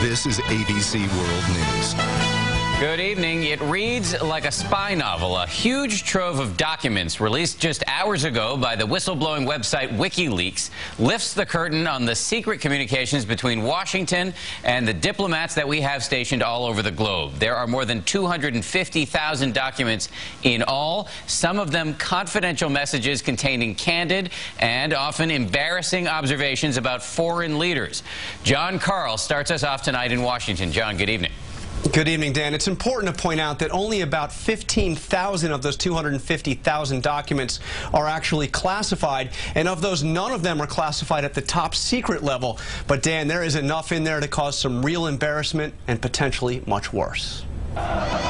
This is ABC World News. Good evening. It reads like a spy novel. A huge trove of documents released just hours ago by the whistleblowing website WikiLeaks lifts the curtain on the secret communications between Washington and the diplomats that we have stationed all over the globe. There are more than 250,000 documents in all, some of them confidential messages containing candid and often embarrassing observations about foreign leaders. John Carl starts us off tonight in Washington. John, good evening. Good evening, Dan. It's important to point out that only about 15,000 of those 250,000 documents are actually classified, and of those, none of them are classified at the top secret level. But, Dan, there is enough in there to cause some real embarrassment and potentially much worse.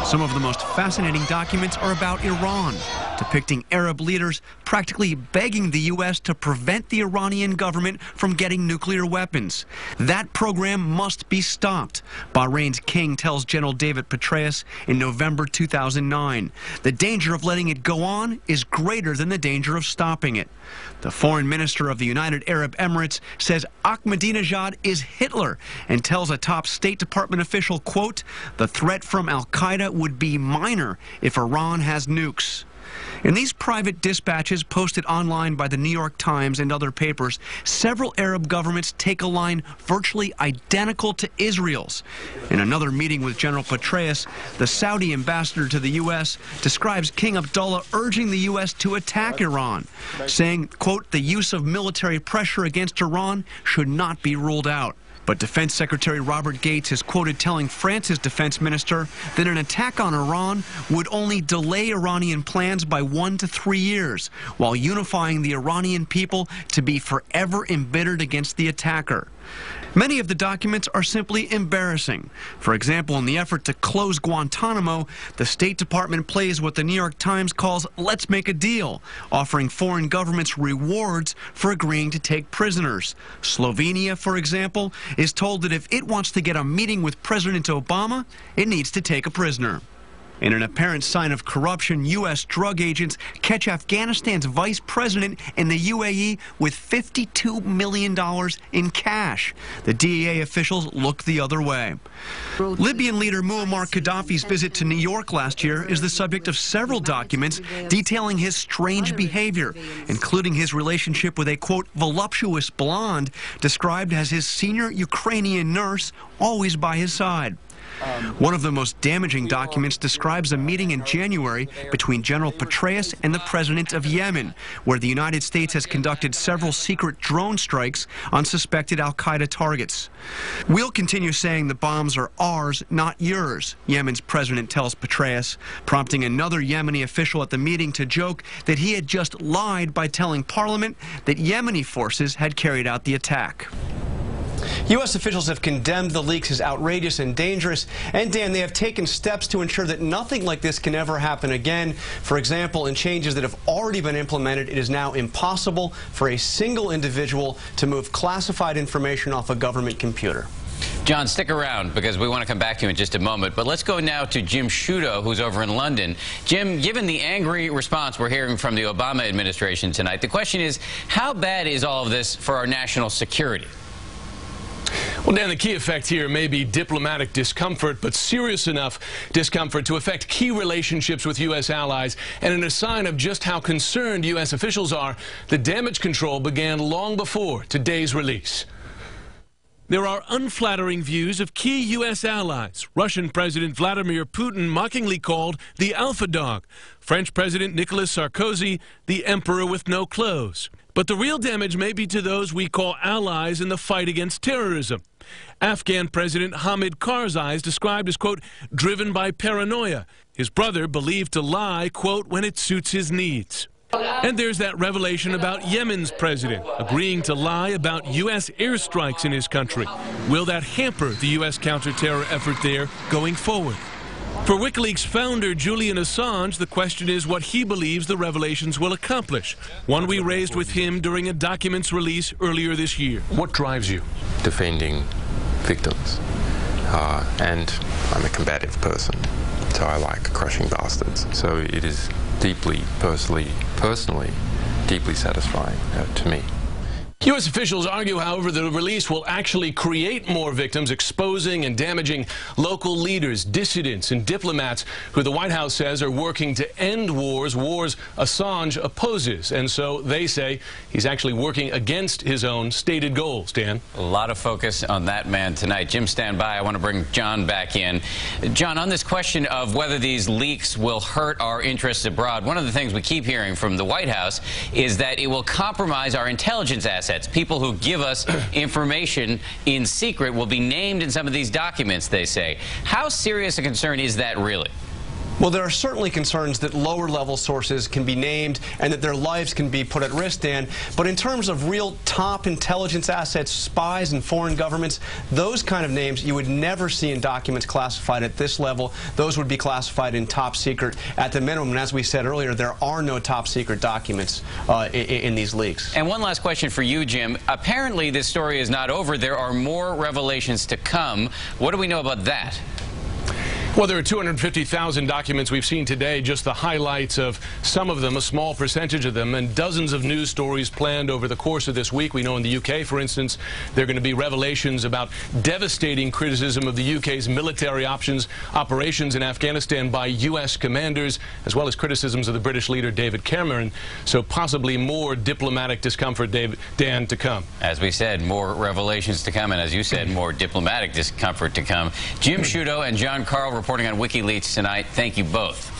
Some of the most fascinating documents are about Iran, depicting Arab leaders practically begging the U.S. to prevent the Iranian government from getting nuclear weapons. That program must be stopped, Bahrain's king tells General David Petraeus in November 2009. The danger of letting it go on is greater than the danger of stopping it. The foreign minister of the United Arab Emirates says Ahmadinejad is Hitler and tells a top State Department official, quote, the threat from al-Qaeda would be minor if Iran has nukes. In these private dispatches posted online by the New York Times and other papers, several Arab governments take a line virtually identical to Israel's. In another meeting with General Petraeus, the Saudi ambassador to the U.S. describes King Abdullah urging the U.S. to attack Iran, saying, quote, the use of military pressure against Iran should not be ruled out. But Defense Secretary Robert Gates is quoted telling France's defense minister that an attack on Iran would only delay Iranian plans by 1 to 3 years, while unifying the Iranian people to be forever embittered against the attacker. Many of the documents are simply embarrassing. For example, in the effort to close Guantanamo, the State Department plays what the New York Times calls let's make a deal, offering foreign governments rewards for agreeing to take prisoners. Slovenia, for example, is told that if it wants to get a meeting with President Obama, it needs to take a prisoner. In an apparent sign of corruption, U.S. drug agents catch Afghanistan's vice president in the UAE with $52 million in cash. The DEA officials look the other way. Libyan leader Muammar Gaddafi's visit to New York last year is the subject of several documents detailing his strange behavior, including his relationship with a, quote, voluptuous blonde described as his senior Ukrainian nurse, always by his side. One of the most damaging documents describes a meeting in January between General Petraeus and the president of Yemen, where the United States has conducted several secret drone strikes on suspected al-Qaeda targets. We'll continue saying the bombs are ours, not yours, Yemen's president tells Petraeus, prompting another Yemeni official at the meeting to joke that he had just lied by telling Parliament that Yemeni forces had carried out the attack. U.S. officials have condemned the leaks as outrageous and dangerous, and, Dan, they have taken steps to ensure that nothing like this can ever happen again. For example, in changes that have already been implemented, it is now impossible for a single individual to move classified information off a government computer. John, stick around because we want to come back to you in just a moment. But let's go now to Jim Sciutto, who's over in London. Jim, given the angry response we're hearing from the Obama administration tonight, the question is, how bad is all of this for our national security? Well, Dan, the key effect here may be diplomatic discomfort, but serious enough discomfort to affect key relationships with U.S. allies. And in a sign of just how concerned U.S. officials are, the damage control began long before today's release. There are unflattering views of key U.S. allies. Russian President Vladimir Putin mockingly called the alpha dog. French President Nicolas Sarkozy, the emperor with no clothes. But the real damage may be to those we call allies in the fight against terrorism. Afghan President Hamid Karzai is described as, quote, driven by paranoia. His brother believed to lie, quote, when it suits his needs. And there's that revelation about Yemen's president, agreeing to lie about U.S. airstrikes in his country. Will that hamper the U.S. counterterror effort there going forward? For WikiLeaks founder Julian Assange, the question is what he believes the revelations will accomplish, one we raised with him during a documents release earlier this year. What drives you? Defending victims. And I'm a combative person, so I like crushing bastards. So it is deeply, personally, deeply satisfying to me. U.S. officials argue, however, the release will actually create more victims, exposing and damaging local leaders, dissidents, and diplomats who the White House says are working to end wars Assange opposes. And so they say he's actually working against his own stated goals. Dan? A lot of focus on that man tonight. Jim, stand by. I want to bring John back in. John, on this question of whether these leaks will hurt our interests abroad, one of the things we keep hearing from the White House is that it will compromise our intelligence assets. People who give us information in secret will be named in some of these documents, they say. How serious a concern is that really? Well, there are certainly concerns that lower-level sources can be named and that their lives can be put at risk, Dan. But in terms of real top intelligence assets, spies and foreign governments, those kind of names you would never see in documents classified at this level. Those would be classified in top secret at the minimum. And as we said earlier, there are no top secret documents in these leaks. And one last question for you, Jim. Apparently, this story is not over. There are more revelations to come. What do we know about that? Well, there are 250,000 documents we've seen today, just the highlights of some of them, a small percentage of them, and dozens of news stories planned over the course of this week. We know in the UK, for instance, there are going to be revelations about devastating criticism of the UK's military operations in Afghanistan by U.S. commanders, as well as criticisms of the British leader David Cameron. So possibly more diplomatic discomfort, Dan, to come. As we said, more revelations to come, and as you said, more diplomatic discomfort to come. Jim Sciutto and John Carl reporting on WikiLeaks tonight. Thank you both.